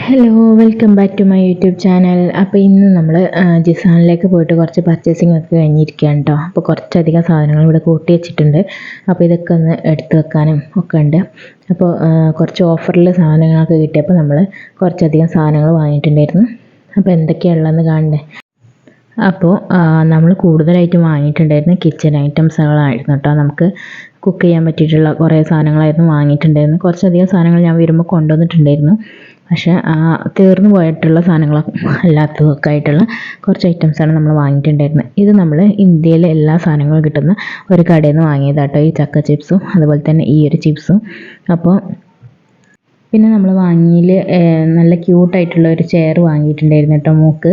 Hello, welcome back to my YouTube channel. അപ്പോൾ ഇന്ന് നമ്മൾ ജിസാനിലേക്ക് പോയിട്ട് കുറച്ച് പർച്ചേസിംഗ് ഒക്കെ കഴിഞ്ഞിരിക്കുകയാണ് കേട്ടോ. അപ്പോൾ കുറച്ചധികം സാധനങ്ങൾ ഇവിടെ കൂട്ടി വെച്ചിട്ടുണ്ട്. അപ്പോൾ ഇതൊക്കെ ഒന്ന് എടുത്ത് വെക്കാനും ഒക്കെ ഉണ്ട്. അപ്പോൾ കുറച്ച് ഓഫറിൽ സാധനങ്ങളൊക്കെ കിട്ടിയപ്പോൾ നമ്മൾ കുറച്ചധികം സാധനങ്ങൾ വാങ്ങിയിട്ടുണ്ടായിരുന്നു. അപ്പോൾ എന്തൊക്കെയാണുള്ളതെന്ന് കാണണ്ടേ. അപ്പോൾ നമ്മൾ കൂടുതലായിട്ട് വാങ്ങിയിട്ടുണ്ടായിരുന്നു കിച്ചൺ ഐറ്റംസുകളായിരുന്നു കേട്ടോ. നമുക്ക് കുക്ക് ചെയ്യാൻ പറ്റിയിട്ടുള്ള കുറേ സാധനങ്ങളായിരുന്നു വാങ്ങിയിട്ടുണ്ടായിരുന്നു. കുറച്ചധികം സാധനങ്ങൾ ഞാൻ വരുമ്പോൾ കൊണ്ടുവന്നിട്ടുണ്ടായിരുന്നു. പക്ഷേ തീർന്നു പോയിട്ടുള്ള സാധനങ്ങളൊക്കെ അല്ലാത്തതൊക്കെ ആയിട്ടുള്ള കുറച്ച് ഐറ്റംസാണ് നമ്മൾ വാങ്ങിയിട്ടുണ്ടായിരുന്നത്. ഇത് നമ്മൾ ഇന്ത്യയിലെ എല്ലാ സാധനങ്ങളും കിട്ടുന്ന ഒരു കടയിൽ നിന്ന് വാങ്ങിയതാട്ടോ. ഈ ചക്ക ചിപ്സും അതുപോലെ തന്നെ ഈ ഒരു ചിപ്സും. അപ്പോൾ പിന്നെ നമ്മൾ വാങ്ങിയിൽ നല്ല ക്യൂട്ടായിട്ടുള്ള ഒരു ചെയർ വാങ്ങിയിട്ടുണ്ടായിരുന്നു കേട്ടോ മോൾക്ക്.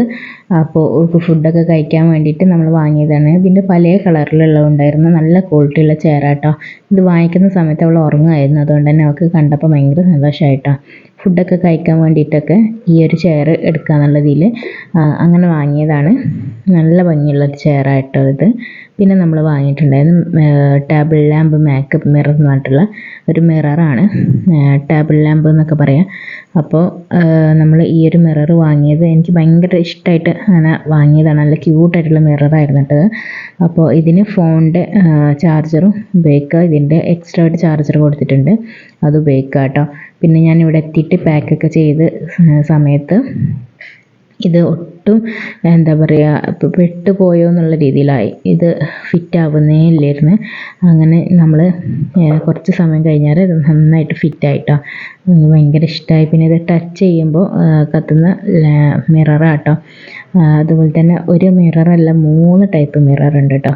അപ്പോൾ ഫുഡൊക്കെ കഴിക്കാൻ വേണ്ടിയിട്ട് നമ്മൾ വാങ്ങിയതാണ്. ഇതിൻ്റെ പല കളറിലുള്ളതുണ്ടായിരുന്നു. നല്ല ക്വാളിറ്റിയുള്ള ചെയറാട്ടോ. ഇത് വാങ്ങിക്കുന്ന സമയത്ത് അവൾ ഉറങ്ങുമായിരുന്നു. അതുകൊണ്ട് തന്നെ അവൾക്ക് കണ്ടപ്പോൾ ഭയങ്കര സന്തോഷമായിട്ടോ. ഫുഡൊക്കെ കഴിക്കാൻ വേണ്ടിയിട്ടൊക്കെ ഈ ഒരു ചെയർ എടുക്കുക എന്നുള്ളതിൽ അങ്ങനെ വാങ്ങിയതാണ്. നല്ല ഭംഗിയുള്ളൊരു ചെയറായിട്ടോ ഇത്. പിന്നെ നമ്മൾ വാങ്ങിയിട്ടുണ്ടായിരുന്നു ടേബിൾ ലാമ്പ് മേക്കപ്പ് മിറർ എന്ന് പറഞ്ഞിട്ടുള്ള ഒരു മിററാണ്. ടേബിൾ ലാമ്പ് എന്നൊക്കെ പറയാം. അപ്പോൾ നമ്മൾ ഈ ഒരു മിറർ വാങ്ങിയത് എനിക്ക് ഭയങ്കര ഇഷ്ടമായിട്ട് അങ്ങനെ വാങ്ങിയതാണ്. നല്ല ക്യൂട്ടായിട്ടുള്ള മിററായിരുന്നു കേട്ടോ. അപ്പോൾ ഇതിന് ഫോണിൻ്റെ ചാർജറും ഉപയോഗിക്കുക. ഇതിൻ്റെ എക്സ്ട്രാ ആയിട്ട് ചാർജർ കൊടുത്തിട്ടുണ്ട്, അത് ഉപയോഗിക്കുക കേട്ടോ. പിന്നെ ഞാൻ ഇവിടെ എത്തിയിട്ട് പാക്കൊക്കെ ചെയ്ത് സമയത്ത് ഇത് ഒട്ടും എന്താ പറയുക പെട്ടുപോയോ എന്നുള്ള രീതിയിലായി. ഇത് ഫിറ്റ് ആവുന്നേ ഇല്ലായിരുന്നു. അങ്ങനെ നമ്മൾ കുറച്ച് സമയം കഴിഞ്ഞാൽ ഇത് നന്നായിട്ട് ഫിറ്റായിട്ടോ. ഭയങ്കര ഇഷ്ടമായി. പിന്നെ ഇത് ടച്ച് ചെയ്യുമ്പോൾ കത്തുന്ന മിററാട്ടോ. അതുപോലെ തന്നെ ഒരു മിററല്ല, 3 ടൈപ്പ് മിറർ ഉണ്ട് കേട്ടോ.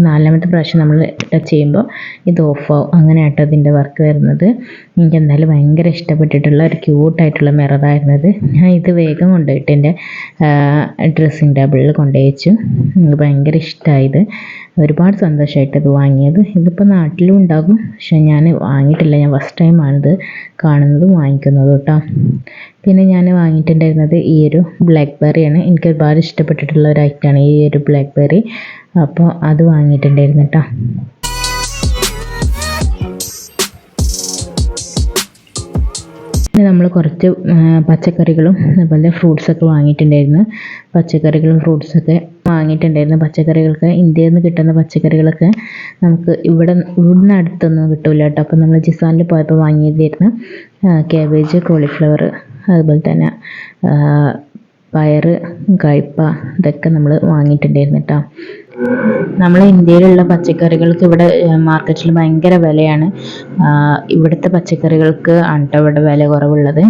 4ാമത്തെ പ്രാവശ്യം നമ്മൾ ടച്ച് ചെയ്യുമ്പോൾ ഇത് ഓഫാവും. അങ്ങനെ ആട്ടോ ഇതിൻ്റെ വർക്ക് വരുന്നത്. എനിക്ക് എന്തായാലും ഭയങ്കര ഇഷ്ടപ്പെട്ടിട്ടുള്ള ഒരു ക്യൂട്ടായിട്ടുള്ള മിററായിരുന്നത്. ഞാൻ ഇത് വേഗം കൊണ്ടുപോയിട്ട് എൻ്റെ ഡ്രസ്സിങ് ടേബിളിൽ കൊണ്ടുപോയി വെച്ചു. എനിക്ക് ഭയങ്കര ഇഷ്ടമായത്. ഒരുപാട് സന്തോഷമായിട്ട് ഇത് വാങ്ങിയത്. ഇതിപ്പോൾ നാട്ടിലും ഉണ്ടാകും, പക്ഷെ ഞാൻ വാങ്ങിയിട്ടില്ല. ഞാൻ ഫസ്റ്റ് ടൈമാണിത് കാണുന്നതും വാങ്ങിക്കുന്നതും കേട്ടോ. പിന്നെ ഞാൻ വാങ്ങിയിട്ടുണ്ടായിരുന്നത് ഈ ഒരു ബ്ലാക്ക് ബെറിയാണ്. എനിക്ക് ഒരുപാട് ഇഷ്ടപ്പെട്ടിട്ടുള്ള ഒരു ഐറ്റമാണ് ഈ ഒരു ബ്ലാക്ക് ബെറി. അപ്പോൾ അത് വാങ്ങിയിട്ടുണ്ടായിരുന്നു കേട്ടോ. പിന്നെ നമ്മൾ കുറച്ച് പച്ചക്കറികളും അതുപോലെ ഫ്രൂട്ട്സൊക്കെ വാങ്ങിയിട്ടുണ്ടായിരുന്നു. പച്ചക്കറികളും ഫ്രൂട്ട്സൊക്കെ വാങ്ങിയിട്ടുണ്ടായിരുന്നു. പച്ചക്കറികൾക്ക് ഇന്ത്യയിൽ നിന്ന് കിട്ടുന്ന പച്ചക്കറികളൊക്കെ നമുക്ക് ഇവിടുന്ന് അടുത്തൊന്നും കിട്ടില്ല കേട്ടോ. അപ്പോൾ നമ്മൾ ജിസാനിൽ പോയപ്പോൾ വാങ്ങിയതായിരുന്നു കാബേജ്, കോളിഫ്ലവർ, അതുപോലെ തന്നെ പയർ, കയ്പ, ഇതൊക്കെ നമ്മൾ വാങ്ങിയിട്ടുണ്ടായിരുന്നു കേട്ടോ. നമ്മൾ ഇന്ത്യയിലുള്ള പച്ചക്കറികൾക്ക് ഇവിടെ മാർക്കറ്റിൽ ഭയങ്കര വിലയാണ്. ഇവിടുത്തെ പച്ചക്കറികൾക്ക് ആണ് കേട്ടോ ഇവിടെ വില കുറവുള്ളത്.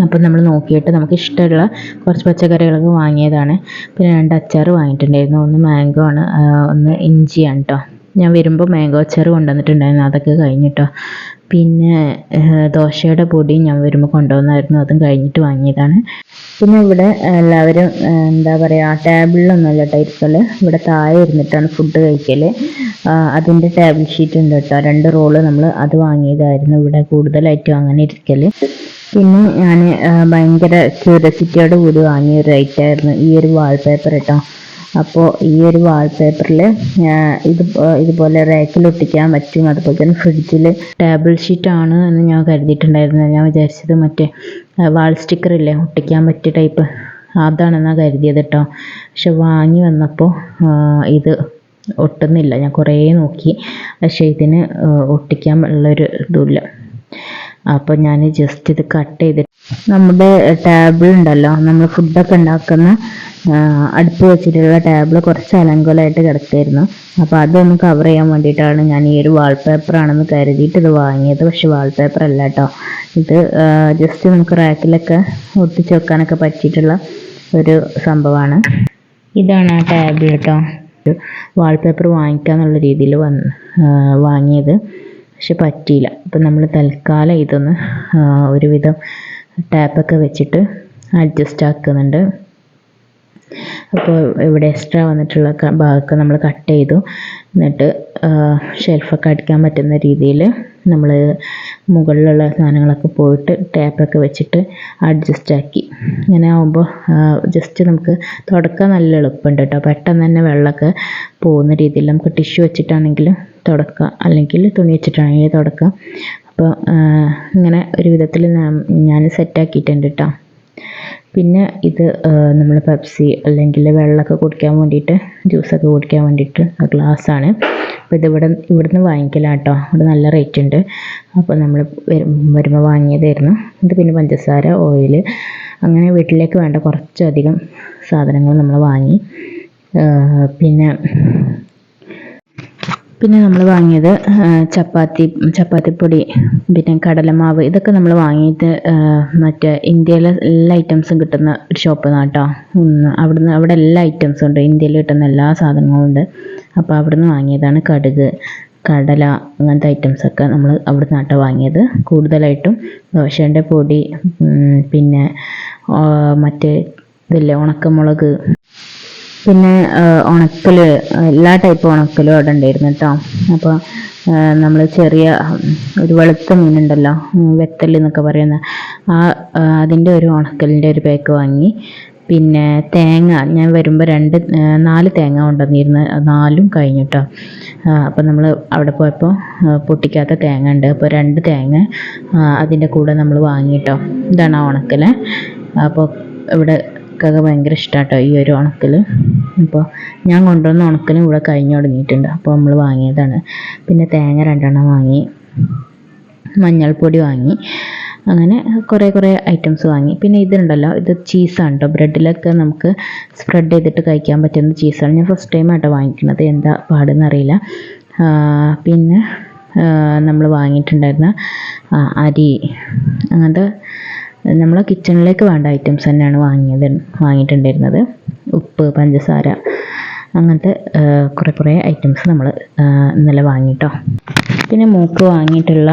അപ്പം നമ്മൾ നോക്കിയിട്ട് നമുക്ക് ഇഷ്ടമുള്ള കുറച്ച് പച്ചക്കറികളൊക്കെ വാങ്ങിയതാണ്. പിന്നെ 2 അച്ചാർ വാങ്ങിയിട്ടുണ്ടായിരുന്നു. ഒന്ന് മാംഗോ ആണ്, ഒന്ന് ഇഞ്ചിയാണ് കേട്ടോ. ഞാൻ വരുമ്പോൾ മാംഗോ അച്ചാർ കൊണ്ടുവന്നിട്ടുണ്ടായിരുന്നു, അതൊക്കെ കഴിഞ്ഞിട്ടോ. പിന്നെ ദോശയുടെ പൊടി ഞാൻ വരുമ്പോൾ കൊണ്ടുവന്നായിരുന്നു, അതും കഴിഞ്ഞിട്ട് വാങ്ങിയതാണ്. പിന്നെ ഇവിടെ എല്ലാവരും എന്താ പറയുക ടേബിളിലൊന്നുമല്ല കേട്ടോ ഇരിക്കൽ. ഇവിടെ താഴെ ഇരുന്നിട്ടാണ് ഫുഡ് കഴിക്കൽ. അതിൻ്റെ ടേബിൾ ഷീറ്റ് ഉണ്ട് കേട്ടോ. 2 റോള് നമ്മൾ അത് വാങ്ങിയതായിരുന്നു. ഇവിടെ കൂടുതലായിട്ടും അങ്ങനെ ഇരിക്കൽ. പിന്നെ ഞാൻ ഭയങ്കര ക്യൂരിയോസിറ്റിയോട് കൂടി വാങ്ങിയ ഒരു ഐറ്റമായിരുന്നു ഈ ഒരു വാൾപേപ്പർ കേട്ടോ. അപ്പോൾ ഈ ഒരു വാൾപേപ്പറിൽ ഇതുപോലെ റാക്കിൽ ഒട്ടിക്കാൻ പറ്റും. അതുപോലെ തന്നെ ഫ്രിഡ്ജിൽ ടേബിൾ ഷീറ്റാണ് എന്ന് ഞാൻ കരുതിയിട്ടുണ്ടായിരുന്നത്. ഞാൻ വിചാരിച്ചത് മറ്റേ വാൾ സ്റ്റിക്കറില്ലേ ഒട്ടിക്കാൻ പറ്റിയ ടൈപ്പ്, അതാണെന്നാണ് കരുതിയത് കേട്ടോ. പക്ഷെ വാങ്ങി വന്നപ്പോൾ ഇത് ഒട്ടുന്നില്ല. ഞാൻ കുറേ നോക്കി, പക്ഷേ ഇതിന് ഒട്ടിക്കാൻ ഉള്ളൊരു ഇതുമില്ല. അപ്പോൾ ഞാൻ ജസ്റ്റ് ഇത് കട്ട് ചെയ്തിട്ട് നമ്മുടെ ടേബിൾ ഉണ്ടല്ലോ, നമ്മൾ ഫുഡൊക്കെ ഉണ്ടാക്കുന്ന അടുപ്പ് വെച്ചിട്ടുള്ള ടേബിൾ കുറച്ച് അലങ്കോലമായിട്ട് കിടക്കായിരുന്നു. അപ്പോൾ അതൊന്ന് കവർ ചെയ്യാൻ വേണ്ടിയിട്ടാണ് ഞാൻ ഈ ഒരു വാൾപേപ്പറാണെന്ന് കരുതിയിട്ട് ഇത് വാങ്ങിയത്. പക്ഷെ വാൾപേപ്പർ അല്ല കേട്ടോ. ഇത് ജസ്റ്റ് നമുക്ക് റാക്കിലൊക്കെ ഒട്ടിച്ച് വെക്കാനൊക്കെ പറ്റിയിട്ടുള്ള ഒരു സംഭവമാണ്. ഇതാണ് ആ ടേബിൾ കേട്ടോ. വാൾപേപ്പർ വാങ്ങിക്കാന്നുള്ള രീതിയിൽ വാങ്ങിയത്, പക്ഷെ പറ്റിയില്ല. അപ്പം നമ്മൾ തൽക്കാലം ഇതൊന്ന് ഒരുവിധം ടാപ്പൊക്കെ വെച്ചിട്ട് അഡ്ജസ്റ്റ് ആക്കുന്നുണ്ട്. അപ്പോൾ ഇവിടെ എക്സ്ട്രാ വന്നിട്ടുള്ള ഭാഗമൊക്കെ നമ്മൾ കട്ട് ചെയ്തു. എന്നിട്ട് ഷെൽഫൊക്കെ അടിക്കാൻ പറ്റുന്ന രീതിയിൽ നമ്മൾ മുകളിലുള്ള സാധനങ്ങളൊക്കെ പോയിട്ട് ടാപ്പൊക്കെ വെച്ചിട്ട് അഡ്ജസ്റ്റ് ആക്കി. ഇങ്ങനെ ആകുമ്പോൾ ജസ്റ്റ് നമുക്ക് തുടക്കാൻ നല്ല എളുപ്പമുണ്ട് കേട്ടോ. പെട്ടെന്ന് തന്നെ വെള്ളമൊക്കെ പോകുന്ന രീതിയിൽ നമുക്ക് ടിഷ്യൂ വെച്ചിട്ടാണെങ്കിലും തുടക്കാം, അല്ലെങ്കിൽ തുണി വെച്ചിട്ടാണെങ്കിലും തുടക്കാം. അപ്പോൾ ഇങ്ങനെ ഒരു വിധത്തിൽ ഞാൻ സെറ്റാക്കിയിട്ടുണ്ട് കേട്ടോ. പിന്നെ ഇത് നമ്മൾ പെപ്സി അല്ലെങ്കിൽ വെള്ളമൊക്കെ കുടിക്കാൻ വേണ്ടിയിട്ട്, ജ്യൂസൊക്കെ കുടിക്കാൻ വേണ്ടിയിട്ട് ഗ്ലാസ്സാണ്. അപ്പോൾ ഇവിടുന്ന് വാങ്ങിക്കലാണ് കേട്ടോ. ഇവിടെ നല്ല റേറ്റ് ഉണ്ട്. അപ്പോൾ നമ്മൾ വരുമ്പോൾ വാങ്ങിയതായിരുന്നു. ഇത് പിന്നെ പഞ്ചസാര, ഓയിൽ, അങ്ങനെ വീട്ടിലേക്ക് വേണ്ട കുറച്ചധികം സാധനങ്ങൾ നമ്മൾ വാങ്ങി. പിന്നെ നമ്മൾ വാങ്ങിയത് ചപ്പാത്തിപ്പൊടി, പിന്നെ കടലമാവ്, ഇതൊക്കെ നമ്മൾ വാങ്ങിയിട്ട് മറ്റേ ഇന്ത്യയിലെ എല്ലാ ഐറ്റംസും കിട്ടുന്ന ഒരു ഷോപ്പിൽ നിന്നാണ് കേട്ടോ. അവിടെ എല്ലാ ഐറ്റംസും ഉണ്ട്, ഇന്ത്യയിൽ കിട്ടുന്ന എല്ലാ സാധനങ്ങളും ഉണ്ട്. അപ്പോൾ അവിടുന്ന് വാങ്ങിയതാണ്. കടുക്, കടല, അങ്ങനത്തെ ഐറ്റംസൊക്കെ നമ്മൾ അവിടെ നിന്നാട്ടോ വാങ്ങിയത്. കൂടുതലായിട്ടും ദോശേൻ്റെ പൊടി, പിന്നെ മറ്റേ ഇതില്ലേ ഉണക്കമുളക്, പിന്നെ ഉണക്കൽ, എല്ലാ ടൈപ്പ് ഉണക്കലും അവിടെ ഉണ്ടായിരുന്നു കേട്ടോ. അപ്പോൾ നമ്മൾ ചെറിയ ഒരു വെളുത്ത മീനുണ്ടല്ലോ, വെത്തൽ എന്നൊക്കെ പറയുന്ന അതിൻ്റെ ഒരു ഉണക്കലിൻ്റെ ഒരു പാക്ക് വാങ്ങി. പിന്നെ തേങ്ങ ഞാൻ വരുമ്പോൾ 4 തേങ്ങ കൊണ്ടുവന്നിരുന്നു, 4ഉം കഴിഞ്ഞു കേട്ടോ. അപ്പോൾ നമ്മൾ അവിടെ പോയപ്പോൾ പൊട്ടിക്കാത്ത തേങ്ങ ഉണ്ട്, അപ്പോൾ 2 തേങ്ങ അതിൻ്റെ കൂടെ നമ്മൾ വാങ്ങി കേട്ടോ. ഇതാണ് ആ ഉണക്കൽ. അപ്പോൾ ഇവിടെ ഒക്കെ ഭയങ്കര ഇഷ്ടമാണ് കേട്ടോ ഈ ഒരു ഉണക്കൽ. അപ്പോൾ ഞാൻ കൊണ്ടുവന്ന ഉണക്കലും ഇവിടെ കഴിഞ്ഞു തുടങ്ങിയിട്ടുണ്ട്, അപ്പോൾ നമ്മൾ വാങ്ങിയതാണ്. പിന്നെ തേങ്ങ 2 എണ്ണം വാങ്ങി, മഞ്ഞൾപ്പൊടി വാങ്ങി, അങ്ങനെ കുറേ ഐറ്റംസ് വാങ്ങി. പിന്നെ ഇതുണ്ടല്ലോ, ഇത് ചീസാണ് കേട്ടോ. ബ്രെഡിലൊക്കെ നമുക്ക് സ്പ്രെഡ് ചെയ്തിട്ട് കഴിക്കാൻ പറ്റുന്ന ചീസാണ്. ഞാൻ ഫസ്റ്റ് ടൈം ആട്ടോ വാങ്ങിക്കുന്നത്, എന്താ പാടെന്ന് അറിയില്ല. പിന്നെ നമ്മൾ വാങ്ങിയിട്ടുണ്ടായിരുന്ന അരി, അങ്ങനത്തെ നമ്മളെ കിച്ചണിലേക്ക് വേണ്ട ഐറ്റംസ് തന്നെയാണ് വാങ്ങിയിട്ടുണ്ടായിരുന്നത്. ഉപ്പ്, പഞ്ചസാര, അങ്ങനത്തെ കുറേ ഐറ്റംസ് നമ്മൾ ഇന്നലെ വാങ്ങിട്ടോ. പിന്നെ മൂക്ക് വാങ്ങിയിട്ടുള്ള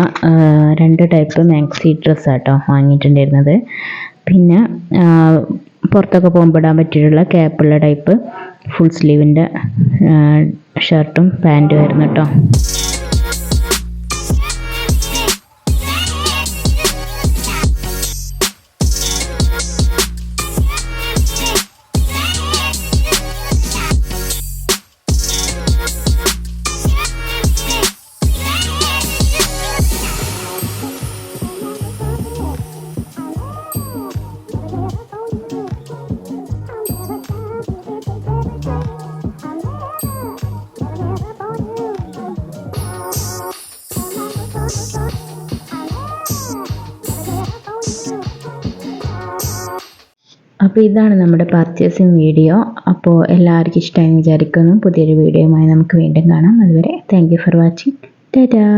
2 ടൈപ്പ് മാക്സി ഡ്രസ്സാട്ടോ വാങ്ങിയിട്ടുണ്ടായിരുന്നത്. പിന്നെ പുറത്തൊക്കെ പോകുമ്പോൾ ഇടാൻ പറ്റിയിട്ടുള്ള ക്യാപ്പുള്ള ടൈപ്പ് ഫുൾ സ്ലീവിൻ്റെ ഷർട്ടും പാൻറ്റും ആയിരുന്നു കേട്ടോ. അപ്പോൾ ഇതാണ് നമ്മുടെ പർച്ചേസിങ് വീഡിയോ. അപ്പോൾ എല്ലാവർക്കും ഇഷ്ടമായി വിചാരിക്കുന്നു. പുതിയൊരു വീഡിയോയുമായി നമുക്ക് വീണ്ടും കാണാം. അതുവരെ thank you for watching. Tata.